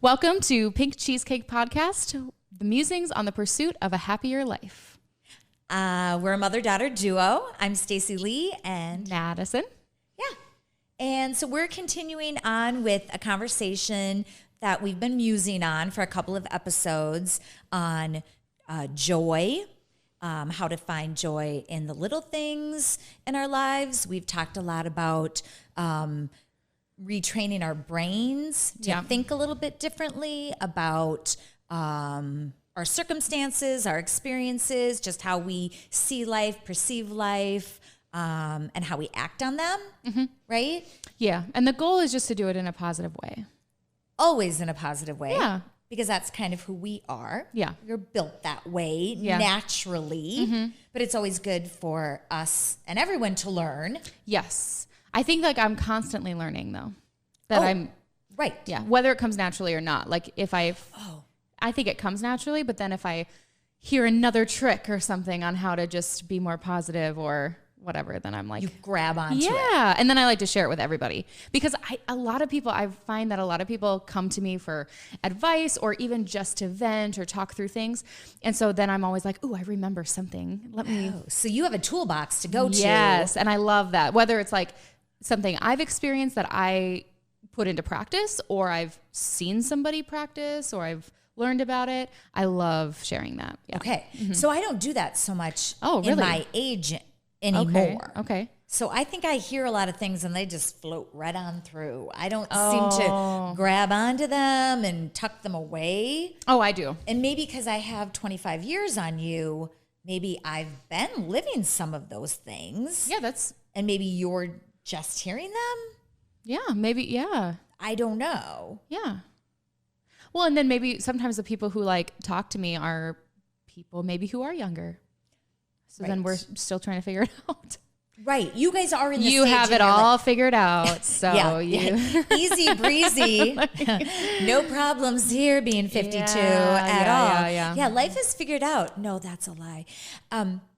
Welcome to Pink Cheesecake Podcast, the musings on the pursuit of a happier life. We're a mother-daughter duo. I'm Stacy Lee and Madison. Yeah. And so we're continuing on with a conversation that we've been musing on for a couple of episodes on joy, how to find joy in the little things in our lives. We've talked a lot about retraining our brains to think a little bit differently about our circumstances, our experiences, just how we see life, perceive life, and how we act on them, right? Yeah, and the goal is just to do it in a positive way. Always in a positive way. Yeah. Because that's kind of who we are. Yeah. We're built that way naturally, but it's always good for us and everyone to learn. Yes. I think like I'm constantly learning though. That right. Yeah, whether it comes naturally or not. Like if I think it comes naturally, but then if I hear another trick or something on how to just be more positive or whatever, then I'm like, you grab onto it. Yeah. And then I like to share it with everybody because I find that a lot of people come to me for advice or even just to vent or talk through things. And so then I'm always like, ooh, I remember something. So you have a toolbox to go to. Yes. And I love that. Whether it's like something I've experienced that I put into practice or I've seen somebody practice or I've learned about it. I love sharing that. Yeah. Okay. So I don't do that so much really? in my age anymore. Okay. So I think I hear a lot of things and they just float right on through. I don't seem to grab onto them and tuck them away. Oh, I do. And maybe because I have 25 years on you, maybe I've been living some of those things. Yeah, and maybe you're just hearing them. Yeah, maybe. Yeah. I don't know. Yeah. Well, and then maybe sometimes the people who like talk to me are people maybe who are younger. So then we're still trying to figure it out. Right. You guys are in the You stage have it all figured out. So easy breezy. No problems here being 52 at all. Yeah, life is figured out. No, that's a lie.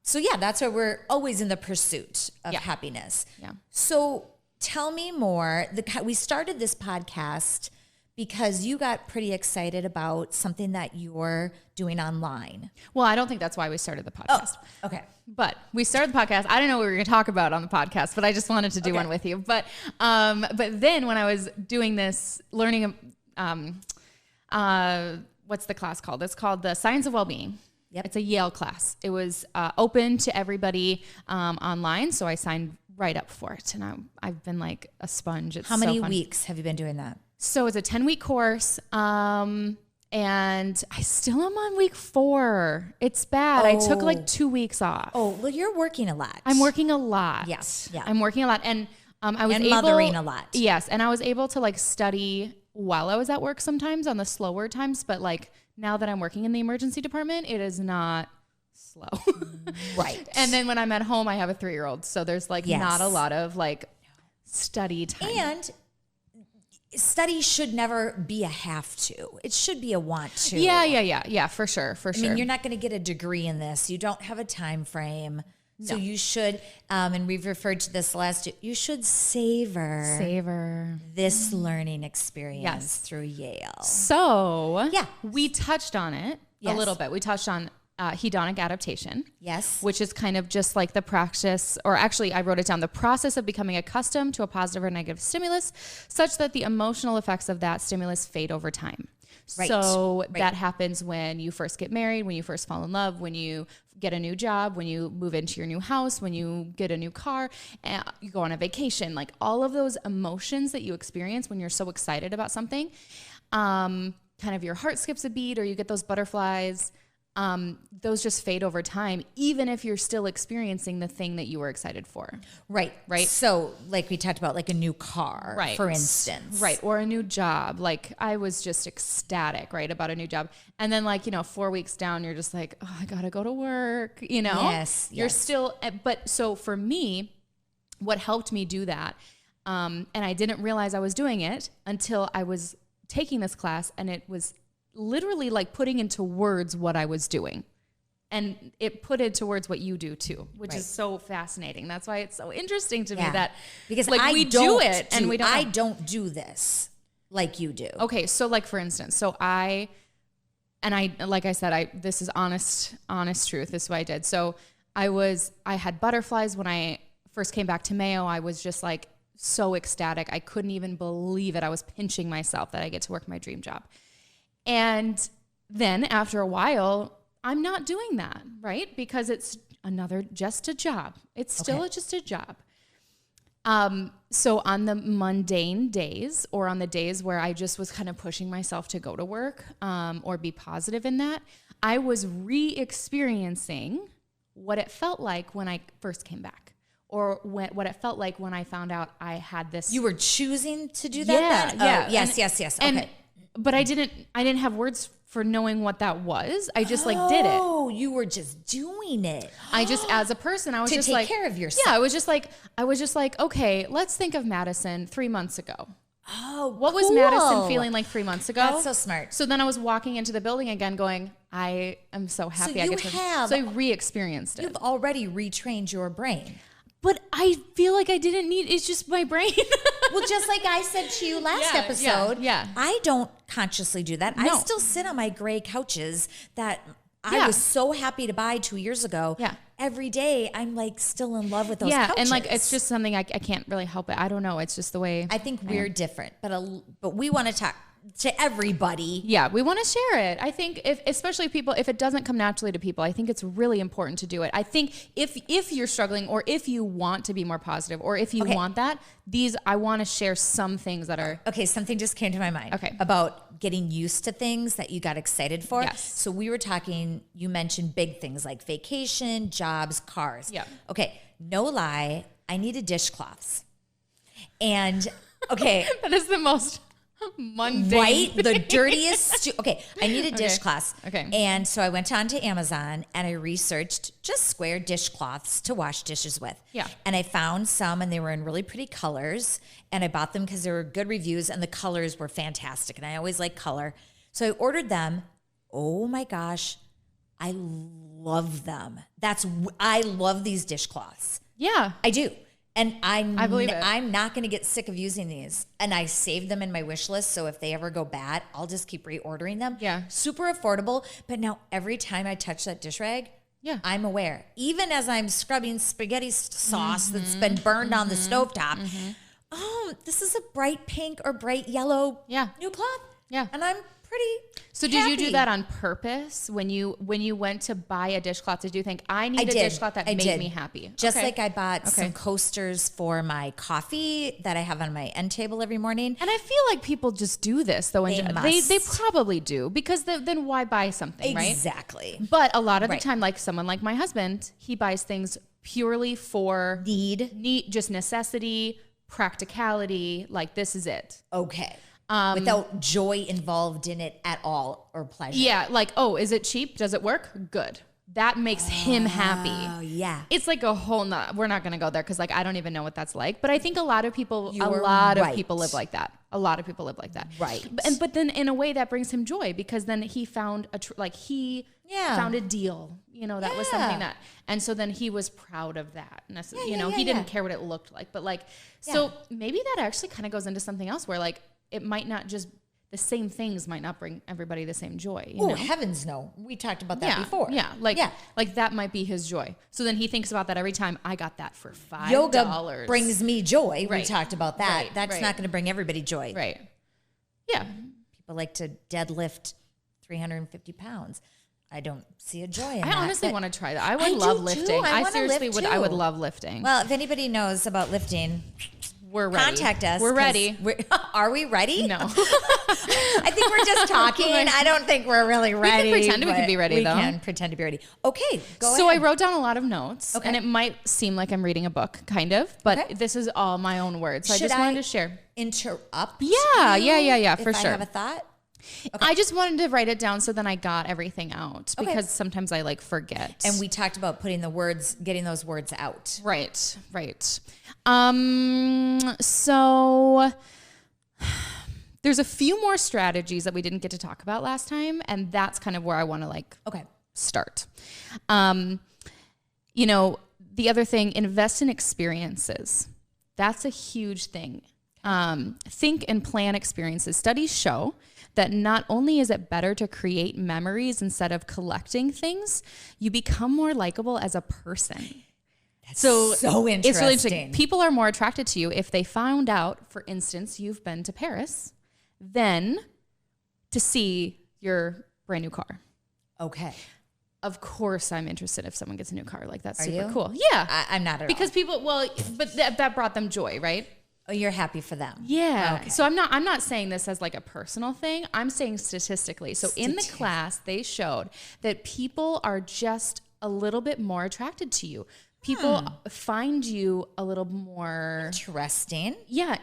So yeah, that's why we're always in the pursuit of happiness. Yeah. So tell me more. We started this podcast because you got pretty excited about something that you're doing online. Well, I don't think that's why we started the podcast. Oh, okay. But we started the podcast. I don't know what we were going to talk about on the podcast, but I just wanted to do one with you. But then when I was doing this, learning, what's the class called? It's called the Science of Wellbeing. Yep. It's a Yale class. It was open to everybody online, so I signed right up for it. And I've been like a sponge. It's How many so fun. weeks have you been doing that? So it's a 10-week course, and I still am on week 4. It's bad. I took like 2 weeks off. Oh, well, you're working a lot. I'm working a lot. Yes, yeah. I'm working a lot, and I was mothering a lot. Yes, and I was able to like study while I was at work sometimes on the slower times, but like now that I'm working in the emergency department, it is not slow. Right. And then when I'm at home, I have a 3-year-old, so there's like not a lot of like study time. And study should never be a have to. It should be a want to. Yeah, for sure. I mean, you're not going to get a degree in this. You don't have a time frame. So you should, and we've referred to this you should savor this learning experience through Yale. So we touched on it a little bit. We touched on hedonic adaptation. Yes. Which is kind of just like the practice, or actually I wrote it down, the process of becoming accustomed to a positive or negative stimulus such that the emotional effects of that stimulus fade over time. Right. So that happens when you first get married, when you first fall in love, when you get a new job, when you move into your new house, when you get a new car, you go on a vacation, like all of those emotions that you experience when you're so excited about something, kind of your heart skips a beat or you get those butterflies. Those just fade over time, even if you're still experiencing the thing that you were excited for. Right. So like we talked about, like a new car, for instance. Right. Or a new job. Like I was just ecstatic, about a new job. And then 4 weeks down, you're just like, oh, I got to go to work, Yes. You're still, but so for me, what helped me do that, and I didn't realize I was doing it until I was taking this class, and it was literally like putting into words what I was doing. And it put into words what you do too, which is so fascinating. That's why it's so interesting to me that because we do it and we don't. I don't do this. like you do. Okay. So like, for instance, like I said, this is honest truth. This is what I did. So I had butterflies when I first came back to Mayo. I was just like so ecstatic. I couldn't even believe it. I was pinching myself that I get to work my dream job. And then after a while, I'm not doing that, right? Because it's just a job. It's still just a job. So on the mundane days, or on the days where I just was kind of pushing myself to go to work, or be positive in that, I was re-experiencing what it felt like when I first came back, or what it felt like when I found out I had this. You were choosing to do that? Yeah. Oh, yes. Okay. But I didn't have words for knowing what that was. I just like did it. Oh, you were just doing it. I just, as a person, I was to just take like, care of yourself. Yeah, I was just like, okay, let's think of Madison 3 months ago. Oh, what was Madison feeling like 3 months ago? That's so smart. So then I was walking into the building again going, I am so happy so I re-experienced it. You've already retrained your brain. But I feel like I didn't it's just my brain. Well, just like I said to you last episode, yeah. I don't consciously do that. No. I still sit on my gray couches that I was so happy to buy 2 years ago. Yeah. Every day I'm like still in love with those couches. And like it's just something I can't really help it. I don't know. It's just the way I think we're different, but we want to talk to everybody. Yeah, we want to share it. I think especially people, if it doesn't come naturally to people, I think it's really important to do it. I think if you're struggling, or if you want to be more positive, or if you want that, I want to share some things that are. Okay, something just came to my mind. Okay. About getting used to things that you got excited for. Yes. So we were talking, you mentioned big things like vacation, jobs, cars. Yeah. Okay, no lie, I needed dishcloths. And okay. That is the most mundane. Right? The dirtiest. Okay, I needed dishcloths. Okay. And so I went on to Amazon and I researched just square dishcloths to wash dishes with. Yeah. And I found some, and they were in really pretty colors. And I bought them because there were good reviews and the colors were fantastic. And I always like color. So I ordered them. Oh my gosh. I love them. I love these dishcloths. Yeah. I do. And I believe it. I'm not going to get sick of using these. And I saved them in my wish list. So if they ever go bad, I'll just keep reordering them. Yeah. Super affordable. But now every time I touch that dish rag, I'm aware. Even as I'm scrubbing spaghetti sauce that's been burned on the stovetop. Oh, this is a bright pink or bright yellow new cloth. Yeah. And I'm pretty So did you do that on purpose when you went to buy a dishcloth? Did you think I need a dishcloth that made me happy? Just like I bought some coasters for my coffee that I have on my end table every morning. And I feel like people just do this though. They probably do, because then why buy something, right? Exactly. But a lot of the time, like someone like my husband, he buys things purely for need, just necessity, practicality. Like this is it. Okay. Without joy involved in it at all, or pleasure. Yeah, like, oh, is it cheap? Does it work? Good. That makes him happy. Oh, yeah. It's like a whole we're not going to go there because like I don't even know what that's like. But I think a lot of people of people live like that. A lot of people live like that. Right. But then in a way that brings him joy, because then he found found a deal. You know, that was something that, and so then he was proud of that. He didn't care what it looked like, but like, so maybe that actually kind of goes into something else where like, it might not just, the same things might not bring everybody the same joy. Oh, heavens no. We talked about that before. Yeah. Like that might be his joy. So then he thinks about that every time. I got that for $5. Yoga brings me joy. Right. We talked about that. Right. That's not going to bring everybody joy. Right. Yeah. People like to deadlift 350 pounds. I don't see a joy in that. I honestly want to try that. I would love lifting. I seriously would. I would love lifting. Well, if anybody knows about lifting, we're ready. Contact us. We're ready. Are we ready? No. I think we're just talking. I don't think we're really ready. We can pretend we can be ready, though. We can pretend to be ready. Okay, go ahead. So I wrote down a lot of notes, and it might seem like I'm reading a book, kind of, but this is all my own words. So I just wanted to share. Interrupt? Yeah, for sure. I have a thought? Okay. I just wanted to write it down so then I got everything out, because sometimes I like forget. And we talked about getting those words out. Right. So there's a few more strategies that we didn't get to talk about last time, and that's kind of where I want to start. The other thing, invest in experiences. That's a huge thing. Think and plan experiences. Studies show that not only is it better to create memories instead of collecting things, you become more likable as a person. That's so interesting. It's really interesting. People are more attracted to you if they found out, for instance, you've been to Paris, than to see your brand new car. Okay. Of course, I'm interested if someone gets a new car. Like, that's super you? cool. Yeah. I'm not at all. Because people, but that brought them joy, right? Oh, you're happy for them. Yeah. Okay. So I'm not saying this as like a personal thing. I'm saying statistically. So in the class, they showed that people are just a little bit more attracted to you. People find you a little more interesting. Yeah.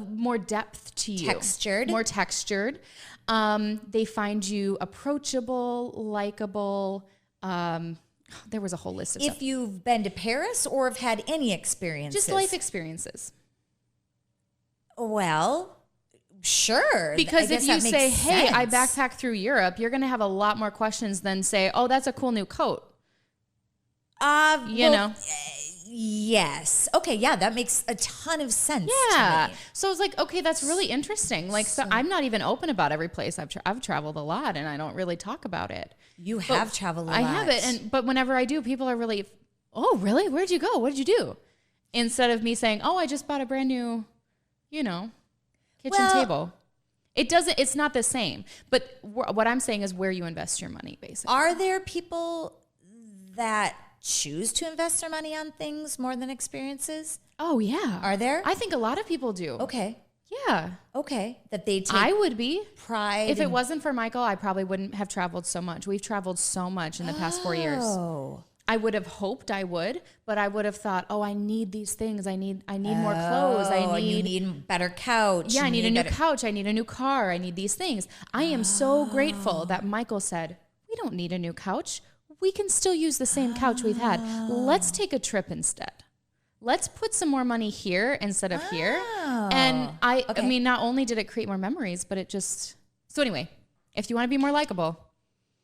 More depth to you. Textured. More textured. They find you approachable, likable. There was a whole list of stuff. If you've been to Paris or have had any experiences. Just life experiences. Well, sure. Because if you say, hey, I backpacked through Europe, you're going to have a lot more questions than say, oh, that's a cool new coat. You know? Yes. Okay. Yeah. That makes a ton of sense. Yeah. To me. So it's like, okay, that's really interesting. Like, so I'm not even open about every place I've traveled a lot, and I don't really talk about it. You have traveled a lot. I have it. But whenever I do, people are really, oh, really? Where'd you go? What did you do? Instead of me saying, oh, I just bought a brand new, kitchen table. It's not the same. But what I'm saying is where you invest your money, basically. Are there people that choose to invest their money on things more than experiences? Oh, yeah. Are there? I think a lot of people do. Okay. Yeah. Okay. That they take I would be. pride. If it wasn't for Michael, I probably wouldn't have traveled so much. We've traveled so much in the past 4 years. Oh. I would have hoped I would, but I would have thought, oh, I need these things. I need more clothes. You need better couch. Yeah, I need a new couch. I need a new car. I need these things. I am so grateful that Michael said, we don't need a new couch. We can still use the same couch we've had. Let's take a trip instead. Let's put some more money here instead of here. And I mean, not only did it create more memories, but it just, so anyway, if you want to be more likable,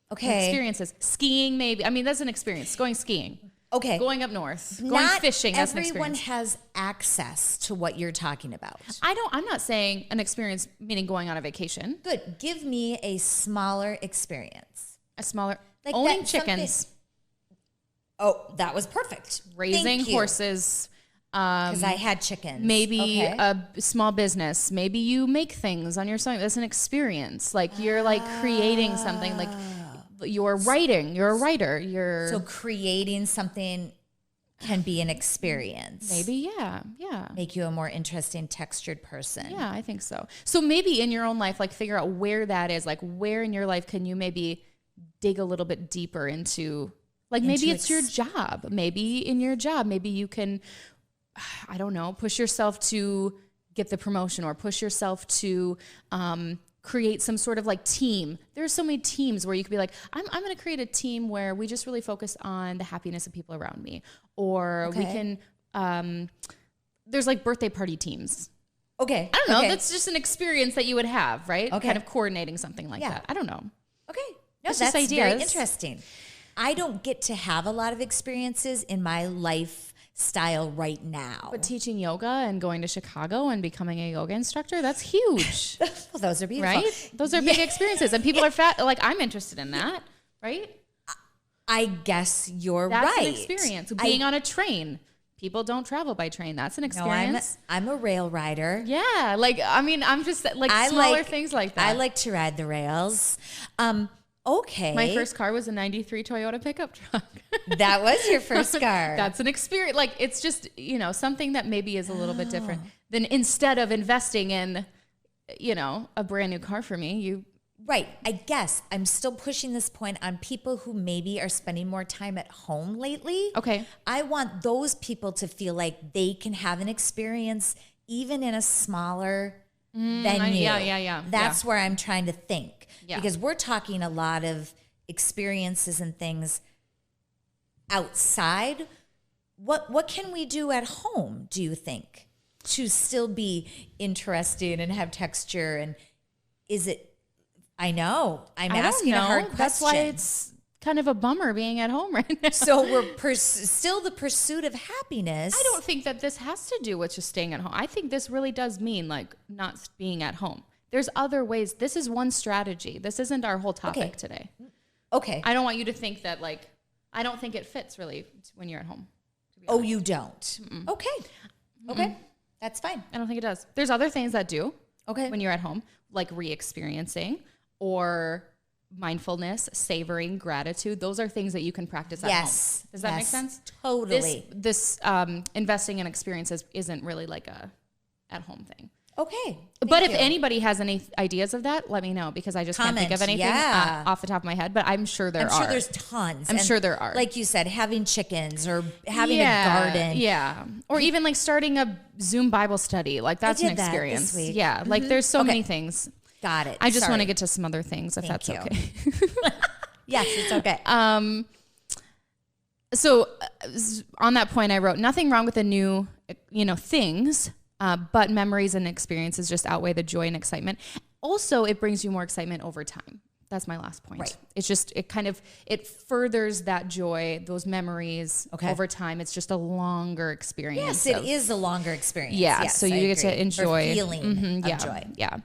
experiences, skiing, maybe. I mean, that's an experience, going skiing. Okay. Going up north, going fishing, that's an everyone experience. has access to what you're talking about. I'm not saying an experience, meaning going on a vacation. Good. Give me a smaller experience. A smaller, Like owning that, chickens. Oh, that was perfect. Raising horses. Because I had chickens. Maybe a small business. Maybe you make things on your site. That's an experience. Like you're like creating something. Like you're writing. You're a writer. So creating something can be an experience. Maybe, yeah. Make you a more interesting, textured person. Yeah, I think so. So maybe in your own life, like figure out where that is. Like where in your life can you maybe dig a little bit deeper into, like maybe it's your job. Maybe in your job, maybe you can, I don't know, push yourself to get the promotion or push yourself to create some sort of like team. There are so many teams where you could be like, I'm going to create a team where we just really focus on the happiness of people around me. Or we can, there's like birthday party teams. Okay. I don't know. That's just an experience that you would have, right? Okay. Kind of coordinating something like that. I don't know. Okay. No, That's very interesting. I don't get to have a lot of experiences in my lifestyle right now. But teaching yoga and going to Chicago and becoming a yoga instructor, that's huge. Well, those are beautiful. Right? Those are big experiences. And people are like, I'm interested in that, right? I guess you're that's right. That's an experience. Being on a train. People don't travel by train. That's an experience. No, I'm a rail rider. Yeah. Like, I mean, I'm just like smaller things like that. I like to ride the rails. Okay. My first car was a 93 Toyota pickup truck. That was your first car. That's an experience. Like, it's just, something that maybe is a little bit different than instead of investing in, a brand new car for me, Right. I guess I'm still pushing this point on people who maybe are spending more time at home lately. Okay. I want those people to feel like they can have an experience even in a smaller venue. Yeah. That's where I'm trying to think. Yeah. Because we're talking a lot of experiences and things outside. What can we do at home, do you think, to still be interesting and have texture? And is it, I know, I'm asking a hard question. That's why it's kind of a bummer being at home right now. So we're still the pursuit of happiness. I don't think that this has to do with just staying at home. I think this really does mean like not being at home. There's other ways. This is one strategy. This isn't our whole topic today. Okay. I don't want you to think that like, I don't think it fits really when you're at home. Oh, you don't? Mm-mm. Okay. Okay. That's fine. I don't think it does. There's other things that do. Okay. When you're at home, like re-experiencing or mindfulness, savoring, gratitude. Those are things that you can practice at home. Does that make sense? Totally. This investing in experiences isn't really like a at-home thing. Okay. But if anybody has any ideas of that, let me know because I just can't think of anything off the top of my head. But I'm sure there are. I'm sure there's tons. I'm sure there are. Like you said, having chickens or having a garden. Yeah. Or even like starting a Zoom Bible study. Like that's an experience. This week. Yeah. Like there's so many things. Got it. I just want to get to some other things if that's okay. Yes, it's okay. So on that point, I wrote nothing wrong with the new, things. But memories and experiences just outweigh the joy and excitement. Also, it brings you more excitement over time. That's my last point. Right. It's just, it furthers that joy, those memories over time. It's just a longer experience. Yes, it is a longer experience. Yeah. Yes, so you get to enjoy. Or feeling of joy. Yeah.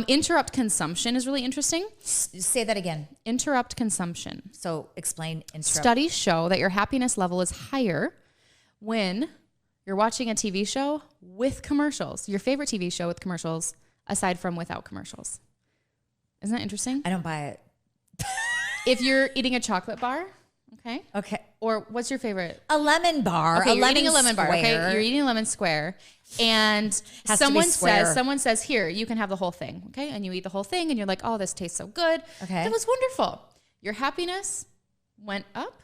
Interrupt consumption is really interesting. Say that again. Interrupt consumption. So explain interrupt. Studies show that your happiness level is higher when you're watching a TV show with commercials, your favorite TV show with commercials, aside from without commercials. Isn't that interesting? I don't buy it. If you're eating a chocolate bar, okay. Okay. Or what's your favorite? A lemon bar. Okay, you're eating a lemon bar. Okay, you're eating a lemon square, and someone says, "Here, you can have the whole thing." Okay, and you eat the whole thing, and you're like, "Oh, this tastes so good." Okay, that was wonderful. Your happiness went up,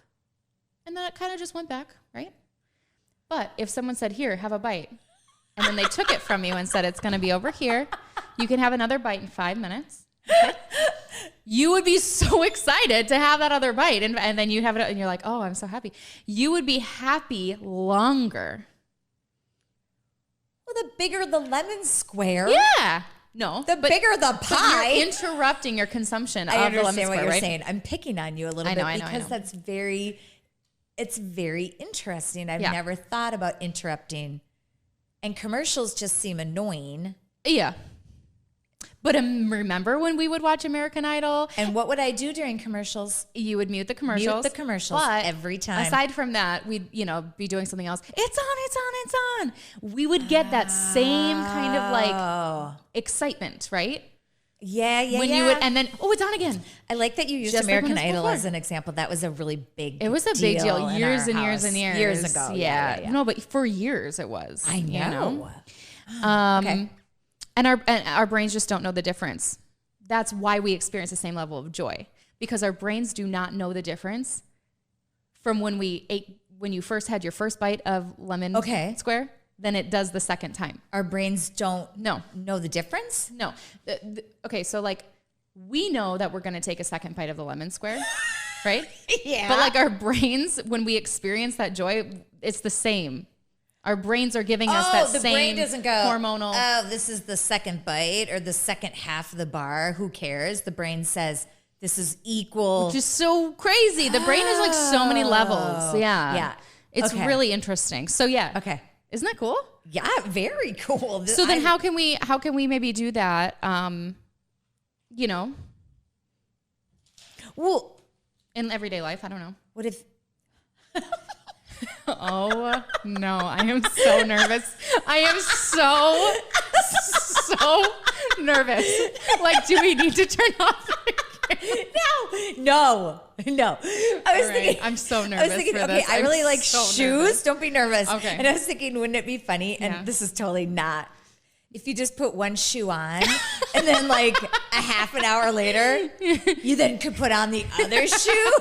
and then it kind of just went back, right? But if someone said, "Here, have a bite," and then they took it from you and said, "It's going to be over here. You can have another bite in 5 minutes." Okay? You would be so excited to have that other bite. And then you have it and you're like, "Oh, I'm so happy." You would be happy longer. Well, the bigger the lemon square. Yeah. No. The bigger the pie. You're interrupting your consumption of the lemon square, I understand what you're saying. I'm picking on you a little bit because that's it's very interesting. I've never thought about interrupting. And commercials just seem annoying. Yeah. But remember when we would watch American Idol? And what would I do during commercials? You would mute the commercials. But every time. Aside from that, we'd, be doing something else. It's on. We would get that same kind of like excitement, right? Yeah. You would, and then, it's on again. I like that you used just American Idol as an example. That was a really big deal. It was a big deal years and years and years. Years ago. Yeah. No, but for years it was. I know. Okay. And our brains just don't know the difference. That's why we experience the same level of joy, because our brains do not know the difference from when you first had your first bite of lemon square than it does the second time. Our brains don't know the difference? No. Okay, so like we know that we're going to take a second bite of the lemon square, right? Yeah. But like our brains, when we experience that joy, it's the same. Our brains are giving us that same brain doesn't go, hormonal. "Oh, this is the second bite or the second half of the bar. Who cares?" The brain says, "This is equal." Which is so crazy. The brain has like so many levels. Yeah. Yeah. It's really interesting. So yeah. Okay. Isn't that cool? Yeah, very cool. So then how can we maybe do that? Well, in everyday life, I don't know. What if Oh no, I am so nervous. I am so nervous. Like, do we need to turn off the camera? No. I was thinking, I'm so nervous. For this. I really like so shoes. Nervous. Don't be nervous. Okay. And I was thinking, wouldn't it be funny? And this is totally not. If you just put one shoe on and then like a half an hour later, you then could put on the other shoe.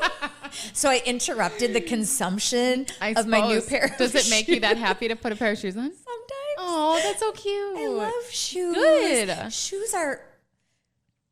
So I interrupted the consumption of my new pair of shoes. Does it make you that happy to put a pair of shoes on? Sometimes. Oh, that's so cute. I love shoes. Good. Shoes are,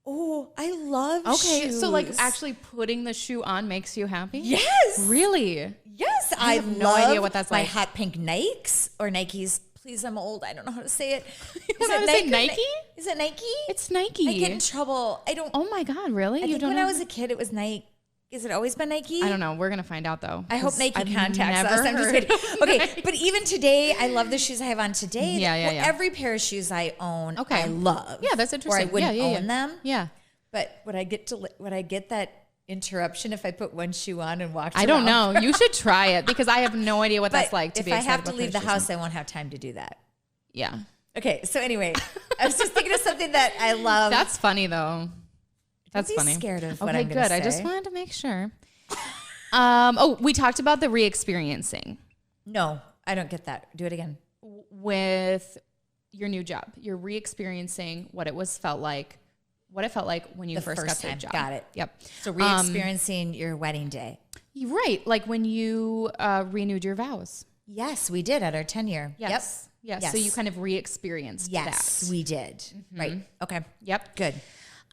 I love shoes. Okay, so like actually putting the shoe on makes you happy? Yes. Really? Yes. I have no idea what that's like. My hot pink Nikes or Nikes. Please, I'm old. I don't know how to say it. You don't know how to say Nike? Is it Nike? It's Nike. I get in trouble. I don't. Oh my God, really? I think when I was a kid, it was Nike. Has it always been Nike? I don't know. We're going to find out, though. I hope Nike contacts us. I'm just kidding. Okay, but even today, I love the shoes I have on today. Yeah. Every pair of shoes I own, I love. Yeah, that's interesting. Or I wouldn't own them. Yeah. But would I get that interruption if I put one shoe on and walked around? I don't know. You should try it because I have no idea what that's like to be if I excited have to about leave the shoes house, I won't have time to do that. Yeah. Okay, so anyway, I was just thinking of something that I love. That's funny, though. That's funny. Scared of what I'm Okay, going to good. say. I just wanted to make sure. We talked about the re-experiencing. No, I don't get that. Do it again. With your new job. You're re-experiencing what it felt like when you first got the job. Got it. Yep. So re-experiencing your wedding day. Right. Like when you renewed your vows. Yes, we did at our 10-year. Yes. Yep. Yes. So you kind of re-experienced that. Yes, we did. Mm-hmm. Right. Okay. Yep. Good.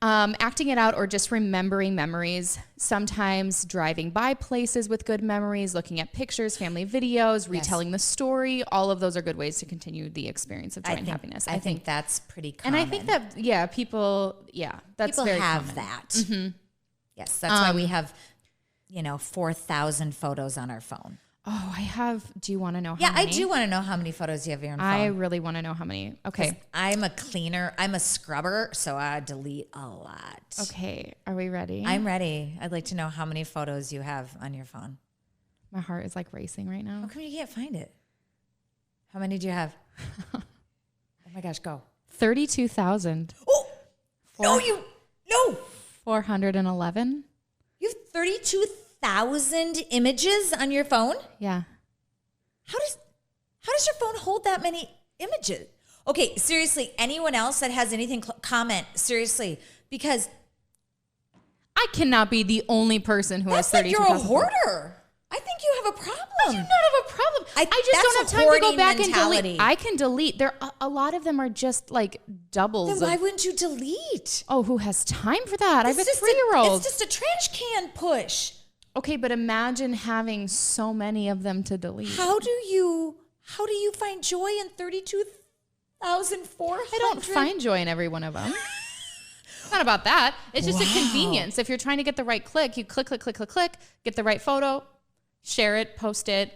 Acting it out or just remembering memories, sometimes driving by places with good memories, looking at pictures, family videos, retelling the story. All of those are good ways to continue the experience of joy and happiness. I think that's pretty common. And I think that, people very have common. that. Mm-hmm. Yes, that's why we have, 4,000 photos on our phone. Oh, I have. Do you want to know how many? Yeah, I do want to know how many photos you have on your phone. I really want to know how many. Okay. I'm a cleaner. I'm a scrubber, so I delete a lot. Okay. Are we ready? I'm ready. I'd like to know how many photos you have on your phone. My heart is like racing right now. How come you can't find it? How many do you have? Oh my gosh, go. 32,000. Oh, no. 411. You have 32,000 images on your phone? Yeah. How does your phone hold that many images? Okay, seriously, anyone else that has anything, comment, seriously, because I cannot be the only person who has 32,000. You're a hoarder. I think you have a problem. I do not have a problem. I just don't have time to go back and delete. I can delete. A lot of them are just like doubles. Then why wouldn't you delete? Oh, who has time for that? I have a 3-year-old. It's just a trash can push. Okay, but imagine having so many of them to delete. How do you find joy in 32,400? I don't find joy in every one of them. It's not about that. It's just a convenience. If you're trying to get the right click, you click, get the right photo, share it, post it,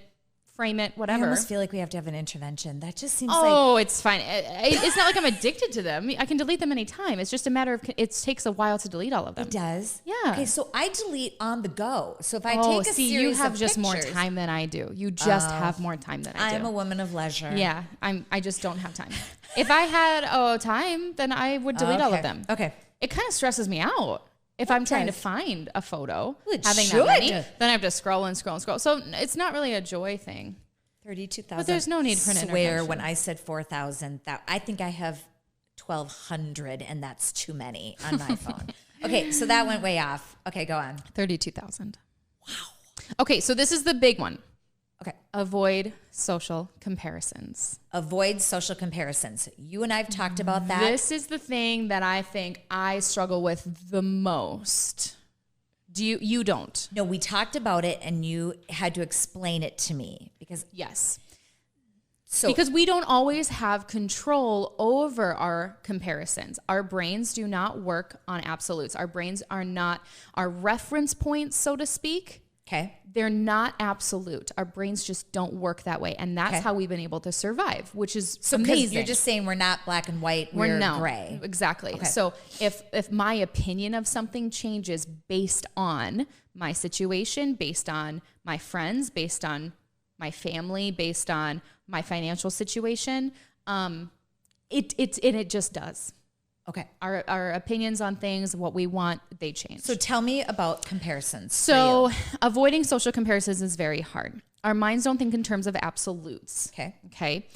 frame it, whatever. I almost feel like we have to have an intervention. That just seems it's fine. It's not like I'm addicted to them. I can delete them anytime. It's just a matter of, it takes a while to delete all of them. It does? Yeah. Okay, so I delete on the go. So if I take a series you have of just pictures, more time than I do. You just have more time than I do. I'm a woman of leisure. Yeah, I just don't have time. If I had time, then I would delete all of them. Okay. It kind of stresses me out. If I'm trying to find a photo, having should. that many, then I have to scroll and scroll and scroll. So it's not really a joy thing. 32,000. But there's no need for an intervention. When I said 4,000, I think I have 1,200, and that's too many on my phone. Okay, so that went way off. Okay, go on. 32,000. Wow. Okay, so this is the big one. Okay. Avoid social comparisons. Avoid social comparisons. You and I have talked about that. This is the thing that I think I struggle with the most. You don't? No, we talked about it and you had to explain it to me because because we don't always have control over our comparisons. Our brains do not work on absolutes. Our brains are not our reference points, so to speak. Okay. They're not absolute. Our brains just don't work that way. And that's how we've been able to survive, which is amazing. You're just saying we're not black and white, we're gray. Exactly. Okay. So if my opinion of something changes based on my situation, based on my friends, based on my family, based on my financial situation, it just does. Okay. Our opinions on things, what we want, they change. So tell me about comparisons. So avoiding social comparisons is very hard. Our minds don't think in terms of absolutes. Okay.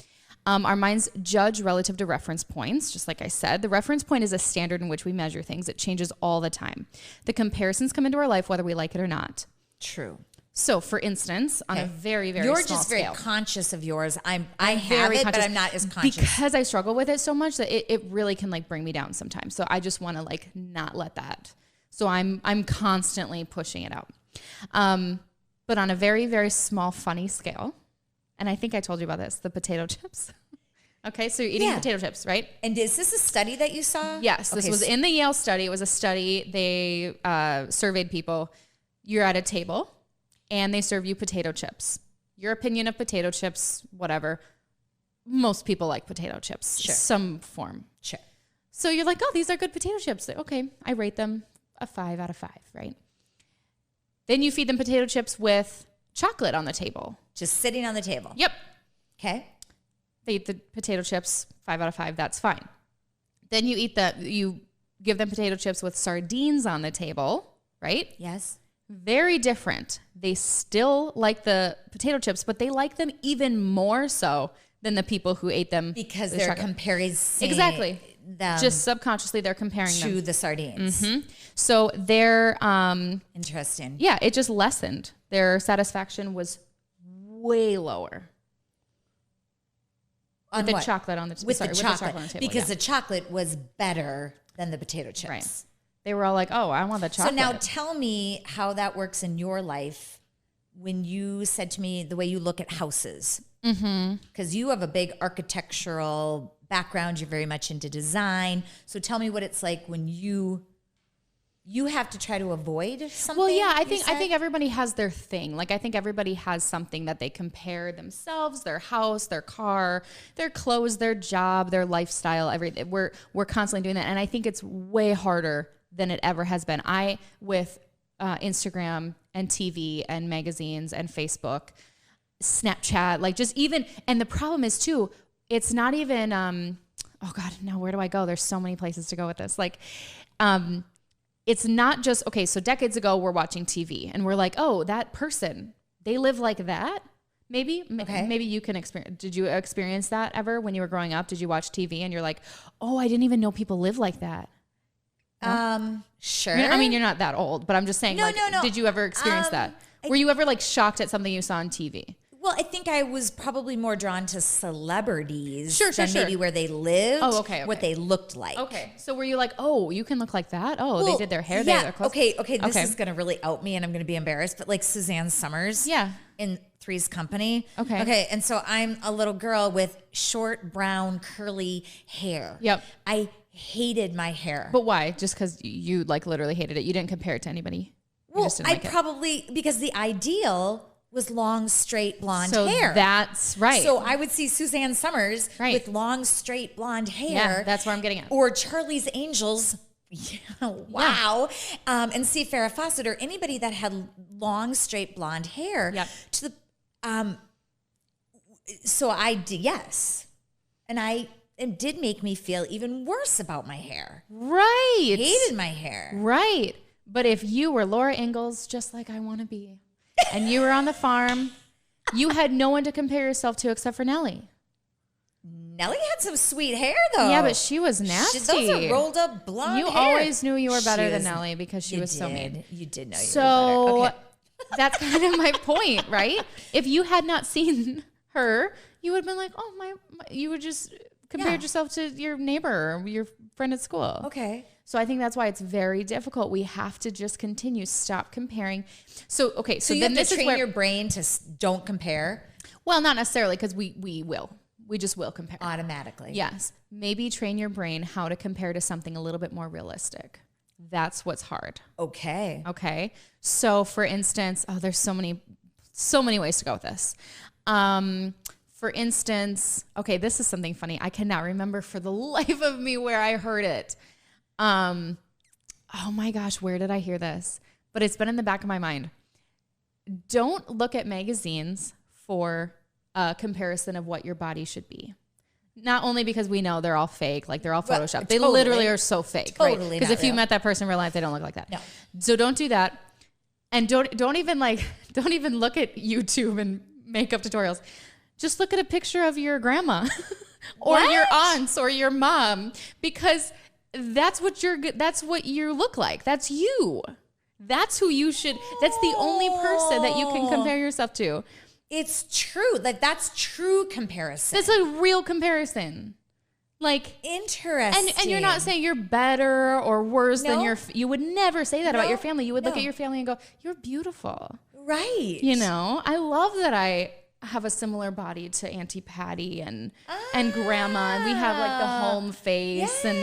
Our minds judge relative to reference points, just like I said. The reference point is a standard in which we measure things. It changes all the time. The comparisons come into our life whether we like it or not. True. So, for instance, on a very, very small scale. You're just very conscious of yours. I have it, but I'm not as conscious. Because I struggle with it so much that it really can bring me down sometimes. So I just want to not let that. So I'm constantly pushing it out. But on a very, very small, funny scale, and I think I told you about this, the potato chips. Okay, so you're eating potato chips, right? And is this a study that you saw? Yes, this was in the Yale study. It was a study. They surveyed people. you're at a table and they serve you potato chips. Your opinion of potato chips, whatever. Most people like potato chips, some form. Sure. So you're like, oh, these are good potato chips. Okay, I rate them a 5 out of 5, right? Then you feed them potato chips with chocolate on the table. Just sitting on the table. Yep. Okay. They eat the potato chips, 5 out of 5, that's fine. Then you give them potato chips with sardines on the table, right? Yes. Very different. They still like the potato chips, but they like them even more so than the people who ate them. Because they're comparing exactly. them just subconsciously they're comparing to them the sardines. Mm-hmm. So they're interesting. Yeah, it just lessened. Their satisfaction was way lower. On with what? the chocolate on the with the chocolate on the table, because the chocolate was better than the potato chips. Right. They were all like, "Oh, I want the chocolate." So now tell me how that works in your life when you said to me the way you look at houses. Because you have a big architectural background. You're very much into design. So tell me what it's like when you have to try to avoid something. Well, yeah, I think everybody has their thing. Like I think everybody has something that they compare themselves, their house, their car, their clothes, their job, their lifestyle, everything. We're constantly doing that, and I think it's way harder than it ever has been. With Instagram and TV and magazines and Facebook, Snapchat, like just even, and the problem is too, it's not even, oh God, now where do I go? There's so many places to go with this. Like, it's not just, okay, so decades ago we're watching TV and we're like, oh, that person, they live like that. Maybe you can experience, did you experience that ever when you were growing up? Did you watch TV and you're like, oh, I didn't even know people live like that? No? Sure. I mean, you're not that old, but I'm just saying, No. Did you ever experience that? Were you ever like shocked at something you saw on TV? Well, I think I was probably more drawn to celebrities than maybe where they lived, okay. what they looked like. Okay. So were you like, oh, you can look like that? Oh, they did their hair. Yeah. Their clothes. Okay. This is going to really out me and I'm going to be embarrassed. But like Suzanne Summers. Yeah. In Three's Company. Okay. Okay. And so I'm a little girl with short, brown, curly hair. Yep. I hated my hair. But why? Just because you like literally hated it? You didn't compare it to anybody? Well, because the ideal was long, straight, blonde hair. That's right. So I would see Suzanne Summers with long, straight, blonde hair. Yeah, that's where I'm getting at. Or Charlie's Angels. Wow. Yeah. And see Farrah Fawcett or anybody that had long, straight, blonde hair. Yep. To the, so I did, yes. And it did make me feel even worse about my hair. Right. Hated my hair. Right. But if you were Laura Ingalls, just like I want to be, and you were on the farm, you had no one to compare yourself to except for Nellie. Nellie had some sweet hair, though. Yeah, but she was nasty. Those are rolled up blonde hair. You always knew you were better than Nellie because she was so mean. You did know you were better. So that's kind of my point, right? If you had not seen her, you would have been like, oh, my you would just compared yourself to your neighbor or your friend at school. Okay. So I think that's why it's very difficult. We have to just continue, stop comparing. So you then have to train your brain to don't compare? Well, not necessarily, because we will. We just will compare. Automatically. Yes. Maybe train your brain how to compare to something a little bit more realistic. That's what's hard. Okay. So for instance, there's so many ways to go with this. For instance, this is something funny. I cannot remember for the life of me where I heard it. Oh my gosh, where did I hear this? But it's been in the back of my mind. Don't look at magazines for a comparison of what your body should be. Not only because we know they're all fake, like they're all Photoshopped. They literally are so fake, right? Because if you met that person in real life, they don't look like that. No. So don't do that. And don't even look at YouTube and makeup tutorials. Just look at a picture of your grandma or your aunts or your mom, because that's what you look like. That's you. That's who you should. That's the only person that you can compare yourself to. It's true. Like that's true comparison. That's a real comparison. Like interesting. And you're not saying you're better or worse than you would never say that about your family. You would look at your family and go, "You're beautiful." Right. I love that I have a similar body to Auntie Patty and Grandma, and we have like the home face, and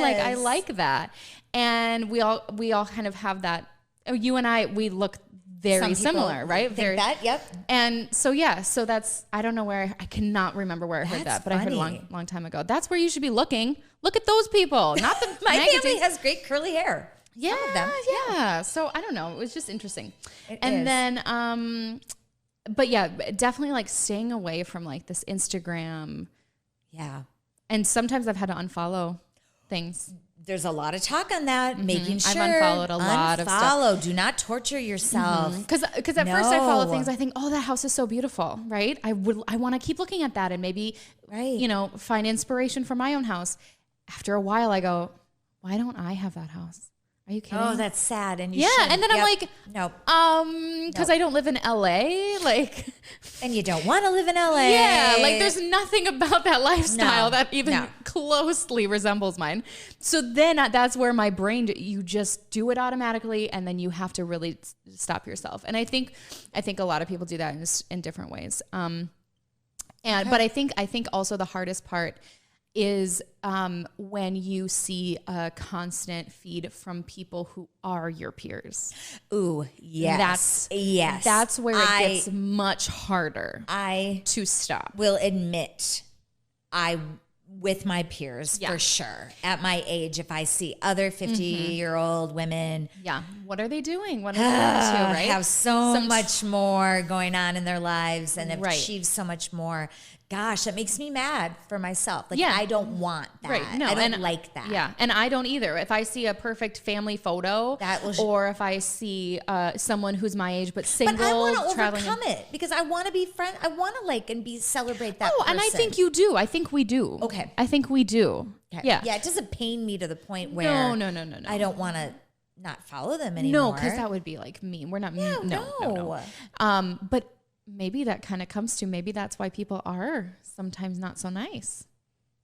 like I like that, and we all kind of have that you and I, we look very similar, right? Think that, yep. And so, so that's, I don't know where, I cannot remember where I heard that, but I heard a long time ago. That's where you should be looking. Look at those people, not the My magazines. family has great curly hair. Yeah, Some of them. yeah. So I don't know. It was just interesting. It and is. then, but yeah, definitely like staying away from like this Instagram. Yeah. And sometimes I've had to unfollow things. There's a lot of talk on that, making sure. I've unfollowed a lot of stuff. Do not torture yourself. Because at first I follow things, I think, oh, that house is so beautiful, right? I want to keep looking at that and maybe, find inspiration for my own house. After a while, I go, why don't I have that house? Are you kidding? Oh, that's sad. And you and then I'm like, nope. Because I don't live in LA, like, and you don't want to live in LA. Yeah, like there's nothing about that lifestyle that even closely resembles mine. So then that's where my brain, you just do it automatically, and then you have to really stop yourself. And I think a lot of people do that in different ways. But I think also the hardest part is when you see a constant feed from people who are your peers. Ooh, yes. That's where it gets much harder to stop. Will admit with my peers for sure. At my age, if I see other 50-year-old women. Yeah. What are they doing? What are they into, right? Have so much more going on in their lives and have achieved so much more. Gosh, that makes me mad for myself. Like, I don't want that. Right. No, I don't like that. Yeah, and I don't either. If I see a perfect family photo, or if I see someone who's my age but single, but I want to traveling, overcome it because I want to be friend. I want to like and celebrate that. Oh, person. and I think you do. I think we do. Okay. I think we do. Okay. Yeah. Yeah. It doesn't pain me to the point where no. I don't want to not follow them anymore. No, because that would be like mean. We're not mean. No. But maybe that kind of comes to, maybe that's why people are sometimes not so nice,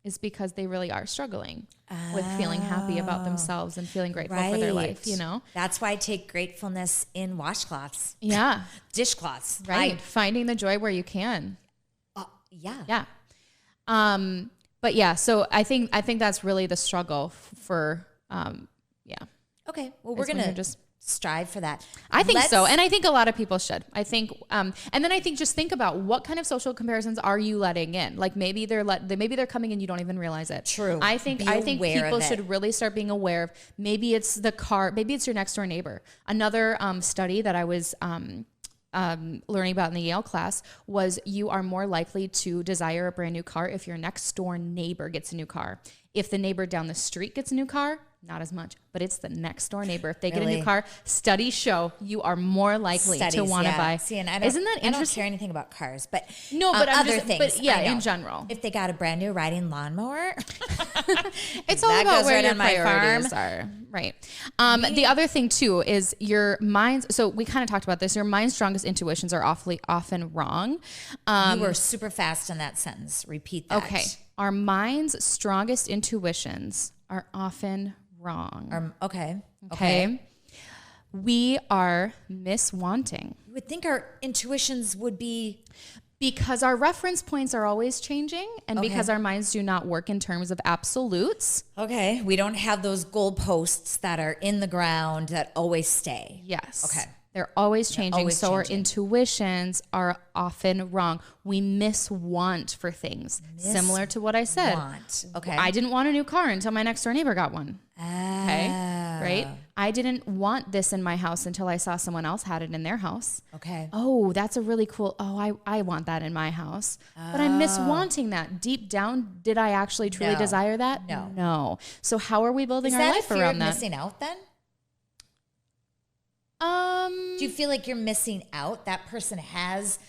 is because they really are struggling with feeling happy about themselves and feeling grateful for their life, That's why I take gratefulness in washcloths. Yeah. Dishcloths. Right. Finding the joy where you can. Yeah. Yeah. But yeah, so I think that's really the struggle for, Okay. Well, we're going to just strive for that. I think so. And I think a lot of people should. I think, and then I think just think about what kind of social comparisons are you letting in? Like maybe they're coming in, you don't even realize it. True. I think people should really start being aware of, maybe it's the car, maybe it's your next door neighbor. Another study that I was learning about in the Yale class was you are more likely to desire a brand new car if your next door neighbor gets a new car. If the neighbor down the street gets a new car, not as much, but it's the next door neighbor. If they get a new car, studies show you are more likely to want to buy. See, and isn't that interesting? I don't care anything about cars, but no, but other things. But yeah, in general, if they got a brand new riding lawnmower, it's all about where your priorities are. Right. The other thing too is your mind's. So we kind of talked about this. Your mind's strongest intuitions are often wrong. You were super fast in that sentence. Repeat that. Okay. Our mind's strongest intuitions are often wrong. Okay. We are miswanting. You would think our intuitions would be... Because our reference points are always changing, and because our minds do not work in terms of absolutes. Okay. We don't have those goalposts that are in the ground that always stay. Yes. Okay. They're always changing. Our intuitions are often wrong. We miswant for things. Similar to what I said. Okay. I didn't want a new car until my next door neighbor got one. Okay. Right? I didn't want this in my house until I saw someone else had it in their house. Okay. Oh, that's a really cool. Oh, I want that in my house. But I'm miswanting that. Deep down, did I actually truly desire that? No. So how are we building our life around that? Is that a fear of missing out then? Do you feel like you're missing out? That person has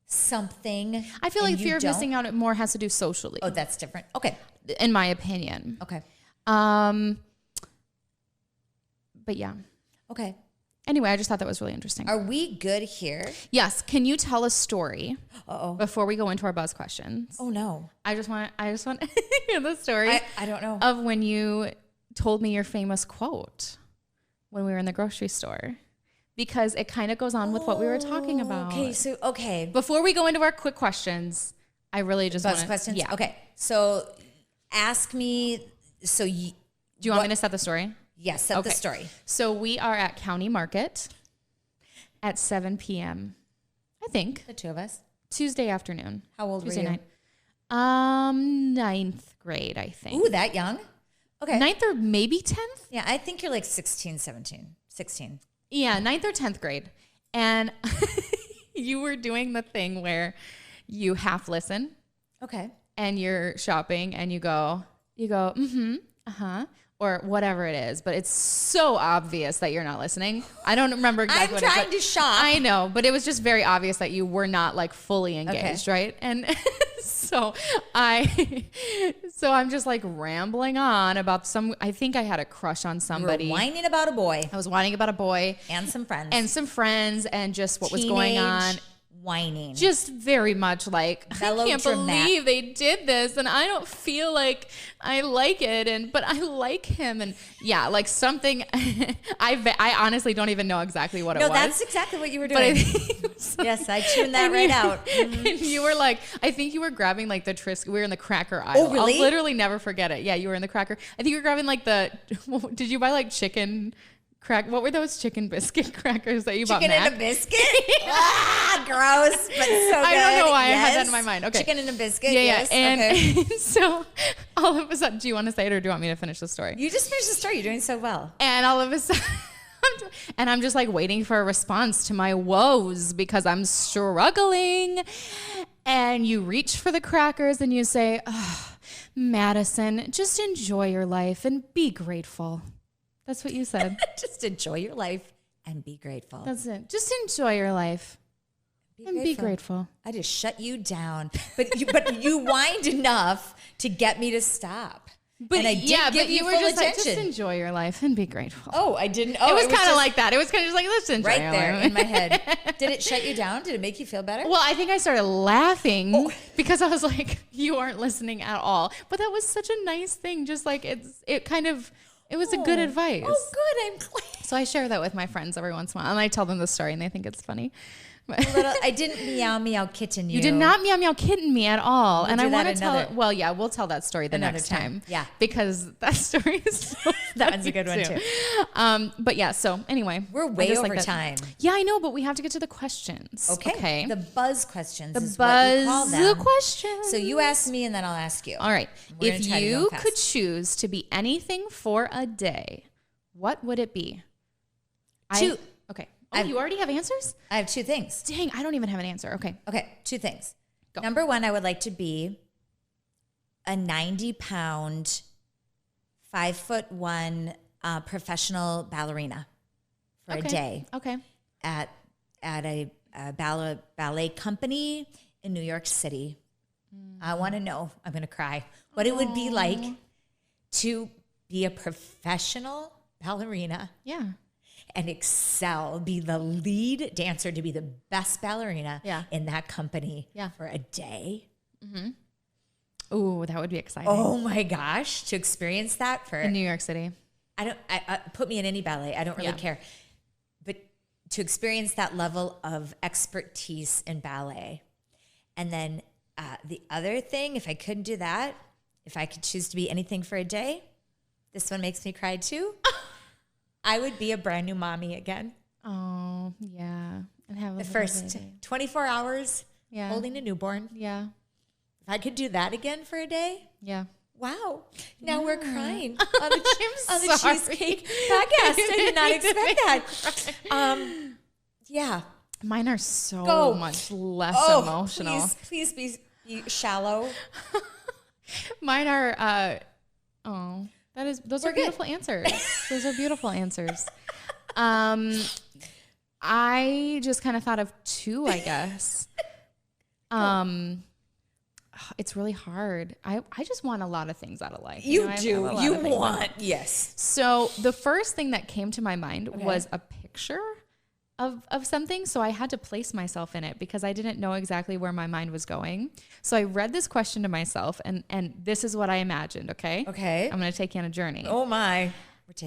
something. I feel like fear of missing out more has to do socially. Oh, that's different. Okay. In my opinion. Okay. But yeah. Okay. Anyway, I just thought that was really interesting. Are we good here? Yes. Can you tell a story before we go into our buzz questions? Oh no. I just want to hear the story. I don't know. Of when you told me your famous quote when we were in the grocery store. Because it kind of goes on with what we were talking about. Okay. Before we go into our quick questions, I really just want to... Buzz questions? Yeah. Okay. So ask me... Do you want me to set the story? Yes, set the story. So we are at County Market at 7 p.m. I think. The two of us. Tuesday afternoon. How old Tuesday were you? Night. 9th grade, I think. Ooh, that young? Okay. 9th or maybe 10th? Yeah, I think you're like 16, 17, 16. Yeah, 9th or 10th grade. And you were doing the thing where you half listen. Okay. And you're shopping and you go, mm-hmm, uh-huh, or whatever it is. But it's so obvious that you're not listening. I don't remember exactly I'm what trying to shop. I know, but it was just very obvious that you were not like fully engaged, right? And so I'm just like rambling on about I think I had a crush on somebody. You were whining about a boy. I was whining about a boy. And some friends. And just what was going on. Whining. Just very much like, I can't believe they did this and I don't feel like I like it, but I like him, and yeah, like something. I honestly don't even know exactly what it was. No, that's exactly what you were doing. Yes, I tuned that right out. Mm-hmm. And you were like, I think you were grabbing like the Triscuit. We were in the cracker aisle. Oh, really? I'll literally never forget it. Yeah, you were in the cracker. I think you were grabbing like did you buy like chicken what were those chicken biscuit crackers that you bought? Chicken and a biscuit? Ah, gross, but so good. I don't know why I had that in my mind. Okay. Chicken and a biscuit, yeah. yes. And okay. So all of a sudden, do you want to say it or do you want me to finish the story? You just finished the story. You're doing so well. And all of a sudden, I'm just like waiting for a response to my woes because I'm struggling. And you reach for the crackers and you say, oh, Madison, just enjoy your life and be grateful. That's what you said. Just enjoy your life and be grateful. That's it. Just enjoy your life be grateful. I just shut you down. But you whined enough to get me to stop. And I did give you were full just attention. like, just enjoy your life and be grateful. Oh, I didn't. Oh, it was kind of like that. It was kind of just like, let's enjoy right your there life. in my head. Did it shut you down? Did it make you feel better? Well, I think I started laughing because I was like, you aren't listening at all. But that was such a nice thing. Just like it was a good advice. Oh, good. I'm glad. So I share that with my friends every once in a while, and I tell them the story, and they think it's funny. I didn't meow kitten you. You did not meow kitten me at all. We'll and I want to tell it. Well, yeah, we'll tell that story the next time. Yeah. Because that story is so that one's a good one too. But yeah, so anyway. We're way over time. Yeah, I know, but we have to get to the questions. Okay. The buzz questions the is buzz what you call them. questions. So you ask me and then I'll ask you. All right. If you could could choose to be anything for a day, what would it be? Two. Okay. Oh, you already have answers? I have two things. Dang, I don't even have an answer. Okay. Okay, two things. Go. Number one, I would like to be a 90-pound, 5'1" professional ballerina for a day. Okay. At a ballet company in New York City. I want to know, I'm going to cry, what it would be like to be a professional ballerina. Yeah. And excel, be the lead dancer, to be the best ballerina in that company for a day. Mm-hmm. Ooh, that would be exciting. Oh my gosh, to experience that in New York City. I put me in any ballet. I don't really care. But to experience that level of expertise in ballet. And then the other thing, if I couldn't do that, if I could choose to be anything for a day, this one makes me cry too. I would be a brand new mommy again. Oh, yeah. And have the first 24 hours holding a newborn. Yeah. If I could do that again for a day. Yeah. Wow. Now we're crying on the Cheesecake podcast. I did not expect that. Yeah. Mine are so much less emotional. Please be shallow. Mine are, those are beautiful answers. Those are beautiful answers. I just kind of thought of two, I guess. It's really hard. I just want a lot of things out of life. You want, yes. So the first thing that came to my mind was a picture of something. So I had to place myself in it because I didn't know exactly where my mind was going. So I read this question to myself and this is what I imagined. Okay. Okay. I'm going to take you on a journey. Oh my.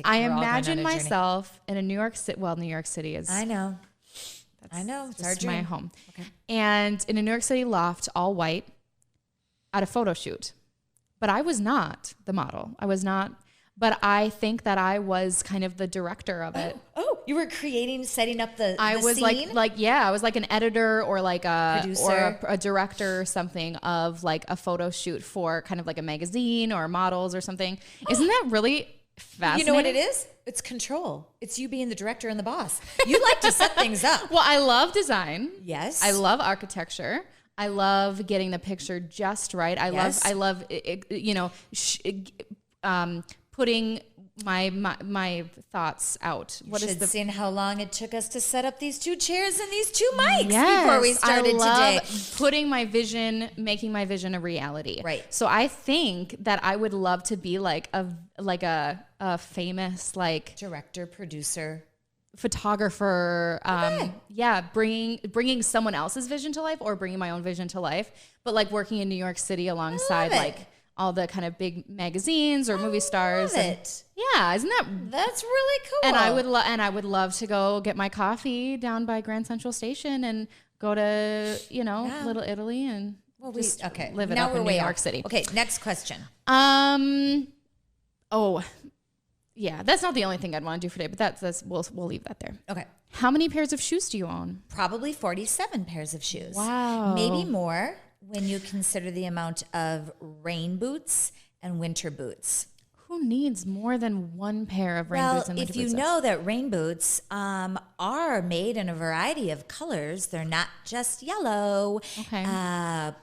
I imagine myself in a New York City. Well, New York City is. I know. It's our dream. My home. Okay. And in a New York City loft, all white, at a photo shoot. But I was not the model. I was not. but I think that I was kind of the director of it. Oh, you were setting up the I was scene? I was like an editor or like a Producer. or a director or something of like a photo shoot for kind of like a magazine or models or something. Isn't that really fascinating? You know what it is? It's control. It's you being the director and the boss. You like to set things up. Well, I love design. Yes. I love architecture. I love getting the picture just right. I love putting my thoughts out. You should have seen how long it took us to set up these 2 chairs and these 2 mics before we started today. Putting my vision, making my vision a reality. Right. So I think that I would love to be like a famous like director, producer, photographer. Bringing someone else's vision to life or bringing my own vision to life, but like working in New York City alongside like all the kind of big magazines or movie stars. Yeah, isn't that's really cool? And I would love to go get my coffee down by Grand Central Station and go to Little Italy and live it up in New York City. Okay, next question. Oh, yeah, that's not the only thing I'd want to do for today, but that's we'll leave that there. Okay. How many pairs of shoes do you own? Probably 47 pairs of shoes. Wow. Maybe more when you consider the amount of rain boots and winter boots. Who needs more than one pair of rain boots and winter boots? Well, if you know that rain boots are made in a variety of colors, they're not just yellow. Okay.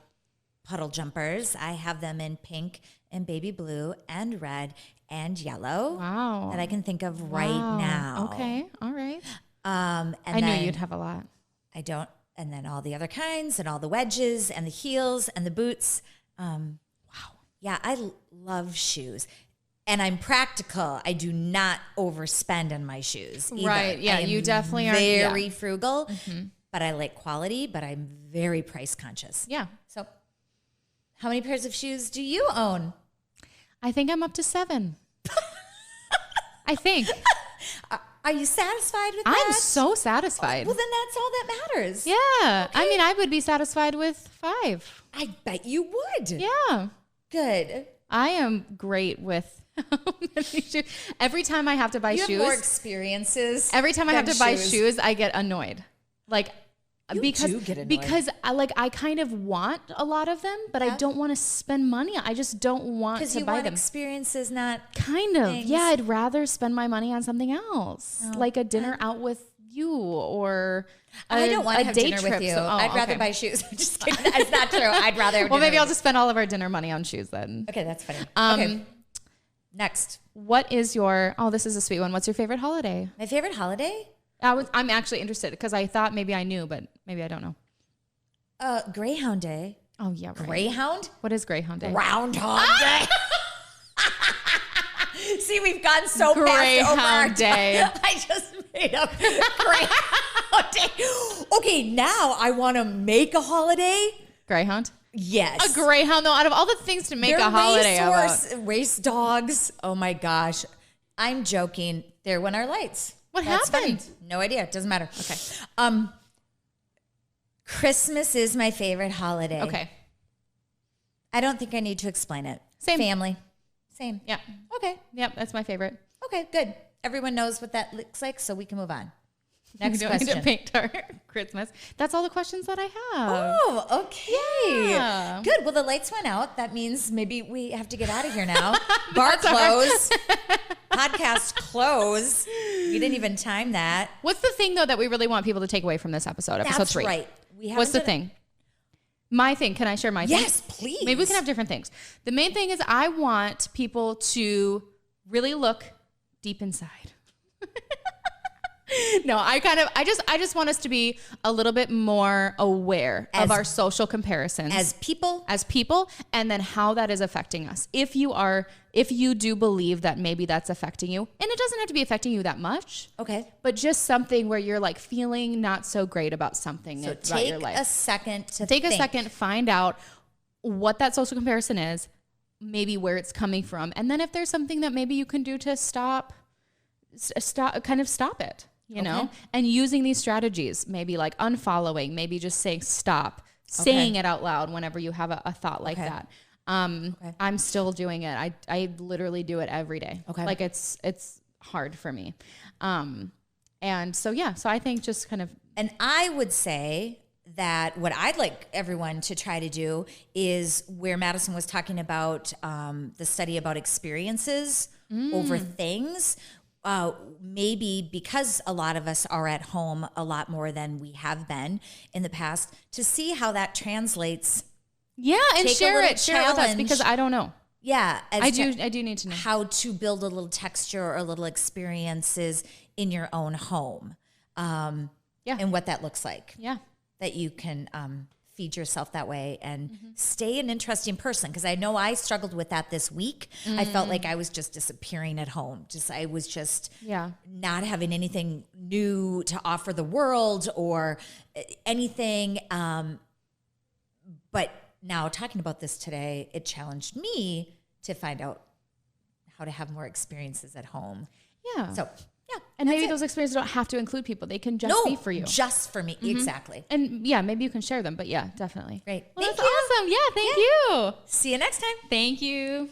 Puddle jumpers, I have them in pink and baby blue and red and yellow. Wow. That I can think of right now. Okay. All right. And I knew you'd have a lot. I don't. And then all the other kinds and all the wedges and the heels and the boots. Wow. Yeah, I love shoes. And I'm practical. I do not overspend on my shoes either. Right. Yeah, you definitely are. Very frugal, but I like quality, but I'm very price conscious. Yeah. So how many pairs of shoes do you own? I think I'm up to 7. I think. Are you satisfied with that? I'm so satisfied. Well, then that's all that matters. Yeah. Okay. I mean, I would be satisfied with 5. I bet you would. Yeah. Good. I am great with every time I have to buy shoes. You have more experiences. Every time I have to buy shoes, I get annoyed. Like, you do get annoyed. Because I kind of want a lot of them, but I don't want to spend money. I just don't want to buy them. Because you want experiences, not kind of things. Yeah, I'd rather spend my money on something else, like a dinner out with you or I don't want to have day dinner trip. with you. So, I'd rather buy shoes. Just kidding. That's not true. I'd rather. Well, maybe I'll just spend all of our dinner money on shoes then. Okay, that's funny. Okay. Next, what is your? Oh, this is a sweet one. What's your favorite holiday? My favorite holiday? I'm actually interested because I thought maybe I knew, but maybe I don't know. Greyhound Day. Oh yeah, right. Greyhound? What is Greyhound Day? Groundhog Day. See, we've gone so Greyhound fast over Day. I just made up Greyhound Day. Okay, now I want to make a holiday. Greyhound? Yes. A greyhound, though, out of all the things to make a holiday about. Race dogs. Oh my gosh. I'm joking. There went our lights. What happened? Funny. No idea. It doesn't matter. Okay. Christmas is my favorite holiday. Okay. I don't think I need to explain it. Same. Family. Same. Yeah. Okay. Yep, that's my favorite. Okay, good. Everyone knows what that looks like, so we can move on. Next we don't question. Need to paint our Christmas. That's all the questions that I have. Oh, okay. Yeah. Good. Well, the lights went out. That means maybe we have to get out of here now. Bar close. Podcast close. You didn't even time that. What's the thing, though, that we really want people to take away from this episode? Episode 3. Right. What's the thing? My thing. Can I share my thing? Yes, please. Maybe we can have different things. The main thing is I want people to really look deep inside. No, I just want us to be a little bit more aware of our social comparisons as people, and then how that is affecting us. If you do believe that maybe that's affecting you, and it doesn't have to be affecting you that much. Okay. But just something where you're like feeling not so great about something about your life. Take a second to take a second, find out what that social comparison is, maybe where it's coming from. And then if there's something that maybe you can do to stop it. You know, and using these strategies, maybe like unfollowing, maybe just saying stop, saying it out loud whenever you have a thought like that. I'm still doing it. I literally do it every day. Okay. Like it's hard for me. And so, yeah, so I think just kind of. And I would say that what I'd like everyone to try to do is where Madison was talking about the study about experiences over things. Maybe because a lot of us are at home a lot more than we have been in the past, to see how that translates. Yeah, and share it with us, because I don't know. Yeah, I do need to know how to build a little texture or little experiences in your own home. And what that looks like. Yeah, that you can feed yourself that way and stay an interesting person. Because I know I struggled with that this week. I felt like I was just disappearing at home. I was just not having anything new to offer the world or anything. But now talking about this today, it challenged me to find out how to have more experiences at home. Yeah. So, yeah. And maybe those experiences don't have to include people. They can just be for you. Just for me. Exactly. And yeah, maybe you can share them, but yeah, definitely. Great. Well, that's awesome. Yeah, thank you. See you next time. Thank you.